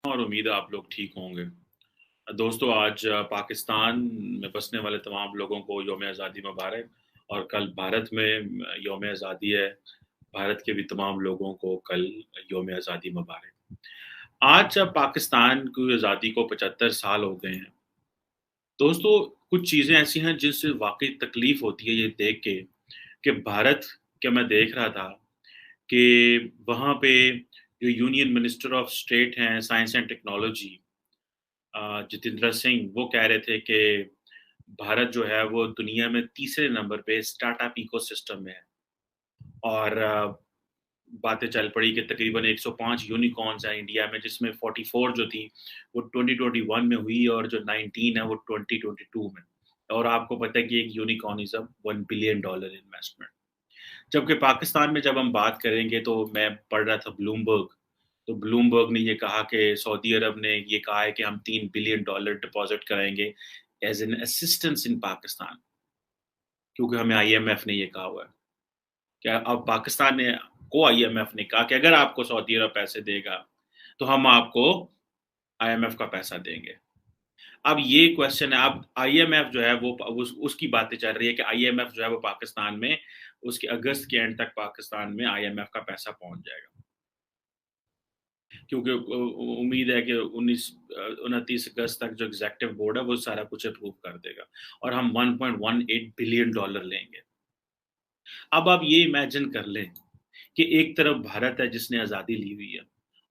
और उम्मीद है आप लोग ठीक होंगे। दोस्तों, आज पाकिस्तान में बसने वाले तमाम लोगों को यौम आज़ादी मुबारक। और कल भारत में यौम आज़ादी है। भारत के भी तमाम लोगों को कल यौम आज़ादी मुबारक। आज जब पाकिस्तान की आज़ादी को 75 साल हो गए हैं, दोस्तों कुछ चीज़ें ऐसी हैं जिनसे वाक़ई तकलीफ़ होती है ये देख के कि भारत के मैं देख रहा था कि वहाँ पे जो यूनियन मिनिस्टर ऑफ स्टेट हैं science and technology, Jitendra Singh, वो कह रहे थे कि भारत जो है वो दुनिया में तीसरे नंबर पे स्टार्टअप इकोसिस्टम में है। और बातें चल पड़ी कि तकरीबन 105 यूनिकॉर्न्स हैं इंडिया में, जिसमें 44 जो थी वो 2021 में हुई और जो 19 है वो 2022 में। और आपको पता है कि एक unicorn is a $1 billion investment. जबकि पाकिस्तान में जब हम बात करेंगे तो मैं पढ़ रहा था ब्लूमबर्ग, तो ब्लूमबर्ग ने ये कहा कि सऊदी अरब ने ये कहा है कि हम $3 बिलियन डिपॉजिट कराएंगे as an assistance in Pakistan, क्योंकि हमें आईएमएफ ने ये कहा हुआ है। क्या अब पाकिस्तान ने को आईएमएफ ने कहा कि अगर आपको सऊदी अरब पैसे देगा तो हम आपको आईएमएफ का पैसा देंगे। अब ये क्वेश्चन है, अब आईएमएफ जो है वो उसकी बातें चल रही है कि आईएमएफ जो है वो पाकिस्तान में उसके अगस्त के एंड तक पाकिस्तान में आईएमएफ का पैसा पहुंच जाएगा, क्योंकि उम्मीद है कि 29 अगस्त तक जो एग्जेक्टिव बोर्ड है वो सारा कुछ अप्रूव कर देगा और हम $1.18 बिलियन लेंगे। अब आप ये इमेजिन कर लें कि एक तरफ भारत है जिसने आज़ादी ली हुई है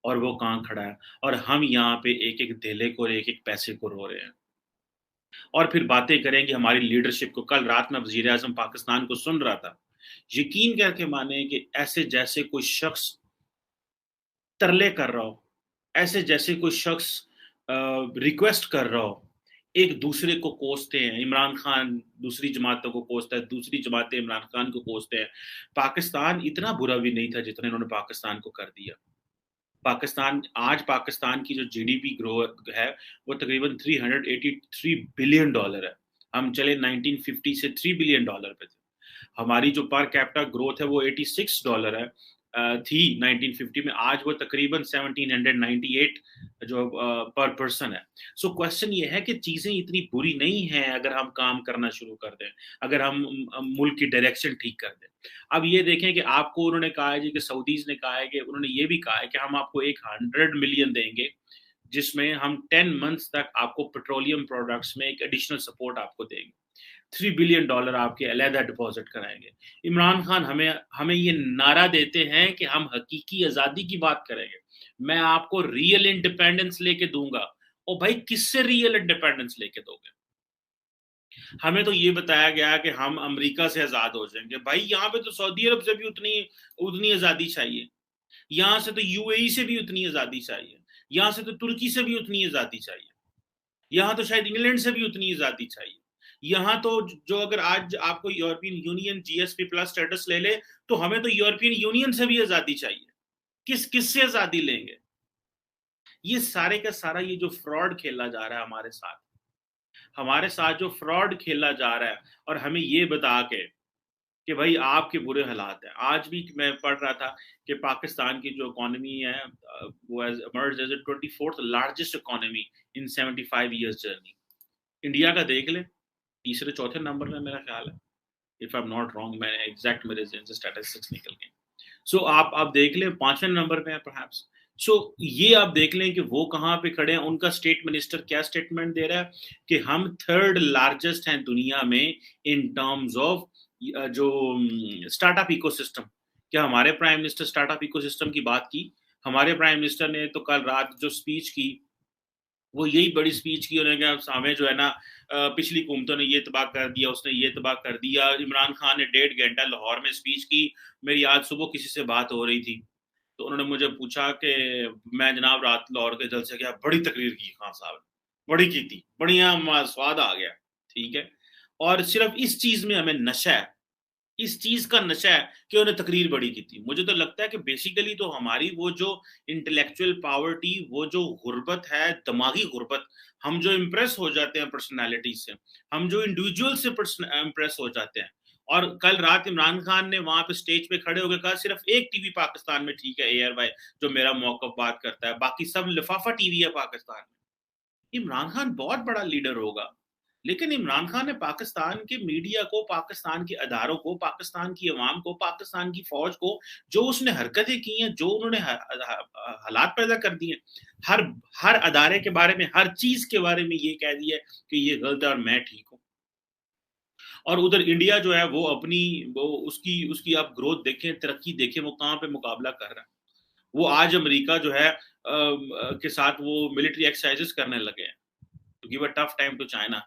और वो कहाँ खड़ा है, और हम यहाँ पे एक-एक धेले को और एक-एक पैसे को रो रहे हैं। और फिर बातें करेंगे हमारी लीडरशिप को। कल रात में वज़ीर-ए-आज़म पाकिस्तान को सुन रहा था। यकीन करके माने कि ऐसे जैसे कोई शख्स तरले कर रहा हो, ऐसे जैसे कोई शख्स रिक्वेस्ट कर रहा हो, एक दूसरे को कोसते हैं। इमरान खान दूसरी जमातों को कोसता है, दूसरी जमातें इमरान खान को कोसते हैं। पाकिस्तान इतना बुरा भी नहीं था जितना इन्होंने पाकिस्तान को कर दिया। पाकिस्तान की जो जीडीपी ग्रोथ है वो तकरीबन $383 बिलियन है। हम चले 1950 से $3 बिलियन पे थे। हमारी जो पर कैपिटा ग्रोथ है वो $86 है, थी 1950 में। आज वो तकरीबन 1798 जो पर पर्सन है। सो क्वेश्चन ये है कि चीजें इतनी बुरी नहीं है अगर हम काम करना शुरू कर दें, अगर हम मुल्क की डायरेक्शन ठीक कर दें। अब ये देखें कि आपको उन्होंने कहा है जी कि सऊदीज ने कहा है कि उन्होंने ये भी कहा है कि हम आपको एक 100 मिलियन देंगे, जिसमें हम 10 मंथ्स तक आपको पेट्रोलियम प्रोडक्ट्स में एक एडिशनल सपोर्ट आपको देंगे। $3 बिलियन आपके अलहदा डिपॉजिट कराएंगे। इमरान खान हमें हमें ये नारा देते हैं कि हम हकीकी आज़ादी की बात करेंगे, मैं आपको रियल इंडिपेंडेंस लेके दूंगा। ओ भाई, किससे रियल इंडिपेंडेंस लेके दोगे? हमें तो ये बताया गया कि हम अमेरिका से आज़ाद हो जाएंगे। भाई, यहाँ पे तो सऊदी अरब से भी उतनी उतनी आज़ादी चाहिए, यहाँ से तो यूएई से भी उतनी आज़ादी चाहिए, यहाँ से तो तुर्की से भी उतनी आज़ादी चाहिए, यहाँ तो शायद इंग्लैंड से भी उतनी आज़ादी चाहिए। यहाँ तो जो अगर आज आपको European union GSP plus status ले ले तो हमें तो यूरोपियन यूनियन से भी आज़ादी चाहिए। किससे आज़ादी लेंगे? ये सारे का सारा ये जो फ्रॉड खेला जा रहा है हमारे साथ जो फ्रॉड खेला जा रहा है, और हमें ये बता के कि भाई आपके बुरे हालात हैं। आज भी मैं पढ़ रहा था कि पाकिस्तान की जो इकोनॉमी है वो has emerged as a 24th largest economy in 75 years journey. India का देख ले, तीसरे चौथे नंबर में मेरा ख्याल है, if I am not wrong. मैंने एग्जैक्ट मेरे जेहन से स्टैटिस्टिक्स निकल गए। सो आप देख लें, 5वें नंबर पे है परहैप्स। सो ये आप देख लें कि वो कहाँ पे खड़े हैं। उनका स्टेट मिनिस्टर क्या स्टेटमेंट दे रहा है कि हम थर्ड लार्जेस्ट हैं दुनिया में इन टर्म्स ऑफ जो स्टार्टअप इकोसिस्टम। क्या हमारे प्राइम मिनिस्टर स्टार्टअप इकोसिस्टम की बात की? हमारे प्राइम मिनिस्टर ने तो कल रात जो स्पीच की वो यही बड़ी स्पीच की उन्होंने, क्या सामने जो है ना पिछली हुकूमतों ने ये तबाह कर दिया, उसने ये तबाह कर दिया। इमरान खान ने 1.5 घंटा लाहौर में स्पीच की। मेरी आज सुबह किसी से बात हो रही थी तो उन्होंने मुझे पूछा कि मैं जनाब रात लाहौर के जलसे गया, बड़ी तकरीर की खान साहब ने, बड़ी की थी, बढ़िया स्वाद आ गया। ठीक है, और सिर्फ इस चीज में हमें नशा है, इस चीज का नशा है कि उन्हें तकरीर बड़ी की थी। मुझे तो लगता है कि बेसिकली तो हमारी वो जो इंटेलेक्चुअल पावर्टी, वो जो गुर्बत है, दिमागी गुर्बत, हम जो इम्प्रेस हो जाते हैं पर्सनैलिटी से, हम जो इंडिविजुअल से इम्प्रेस हो जाते हैं, और कल रात इमरान खान ने वहां पे स्टेज पे खड़े होकर कहा सिर्फ एक टीवी पाकिस्तान में ठीक है, एयर वाई, जो मेरा मौकफ बात करता है, बाकी सब लिफाफा टीवी है पाकिस्तान में। इमरान खान बहुत बड़ा लीडर होगा, लेकिन इमरान खान ने पाकिस्तान के मीडिया को, पाकिस्तान के अदारों को, पाकिस्तान की अवाम को, पाकिस्तान की फौज को, जो उसने हरकतें की हैं, जो उन्होंने हालात पैदा कर दिए, हर हर अदारे के बारे में, हर चीज के बारे में ये कह दिया कि ये गलत है और मैं ठीक हूं। और उधर इंडिया जो है वो अपनी, वो उसकी उसकी आप ग्रोथ देखें, तरक्की देखें, वो कहाँ पे मुकाबला कर रहा है। वो आज अमेरिका जो है के साथ वो मिलिट्री एक्सरसाइजेस करने लगे हैं to give a tough time to China.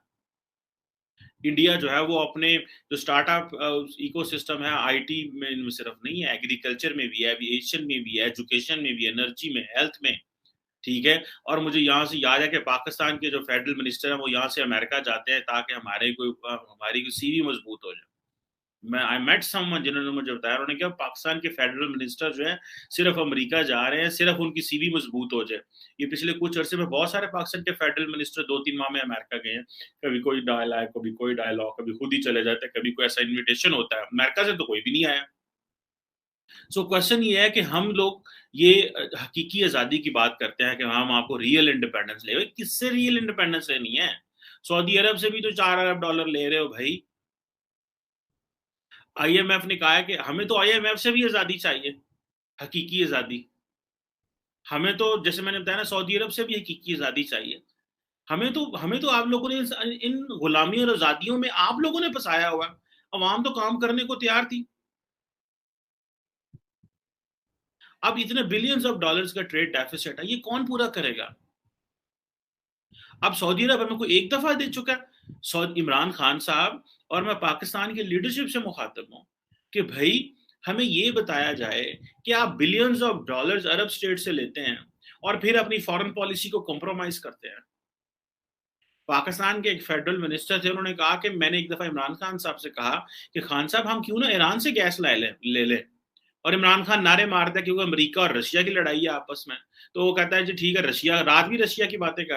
India जो है वो अपने जो स्टार्टअप इकोसिस्टम है, आईटी में सिर्फ नहीं है, एग्रीकल्चर में भी है, एविएशन में भी है, एजुकेशन में भी है, एनर्जी में, हेल्थ में, ठीक है। और मुझे यहाँ से याद है कि पाकिस्तान के जो फेडरल मिनिस्टर हैं वो यहाँ से अमेरिका जाते हैं ताकि हमारी कोई सीवी मजबूत हो जाए। मैं आई मेट समवन जिन्होंने मुझे बताया, उन्होंने कहा पाकिस्तान के फेडरल मिनिस्टर जो है सिर्फ अमेरिका जा रहे हैं सिर्फ उनकी सीवी मजबूत हो जाए। ये पिछले कुछ अरसे में बहुत सारे पाकिस्तान के फेडरल मिनिस्टर 2-3 माह में अमेरिका गए हैं, कभी कोई डायलॉग, कभी कोई डायलॉग, कभी खुद ही चले जाते हैं, कभी कोई ऐसा इन्विटेशन होता है, अमेरिका से तो कोई भी नहीं आया। सो क्वेश्चन ये है कि हम लोग ये हकीकी आजादी की बात करते हैं कि हम आपको रियल इंडिपेंडेंस ले, किससे रियल इंडिपेंडेंस लेनी है? सऊदी अरब से भी तो $4 अरब ले रहे हो भाई। आईएमएफ ने कहा है कि हमें तो आईएमएफ से भी आजादी चाहिए, हकीकी आजादी। हमें तो जैसे मैंने बताया ना, सऊदी अरब से भी हकीकी आजादी चाहिए। हमें तो आप लोगों ने इन गुलामी और आजादियों में आप लोगों ने फंसाया हुआ। अवाम तो काम करने को तैयार थी। अब इतने बिलियंस ऑफ डॉलर्स का ट्रेड डेफिसिट है, ये कौन पूरा करेगा? अब सऊदी अरब हमें को एक दफा दे चुका है इमरान खान साहब, और मैं पाकिस्तान की लीडरशिप से मुखातिब हूं कि भाई हमें ये बताया जाए कि आप billions of dollars Arab state से लेते हैं और फिर अपनी फॉरेन पॉलिसी को कॉम्प्रोमाइज करते हैं। पाकिस्तान के एक फेडरल मिनिस्टर थे, उन्होंने कहा कि मैंने एक दफा इमरान खान साहब से कहा कि खान साहब हम क्यों ना ईरान से गैस ले ले। और इमरान खान नारे मारता है क्योंकि अमेरिका और रशिया की लड़ाई है आपस में। तो वो कहता है जी ठीक है, रशिया, रात भी रशिया की बातें कर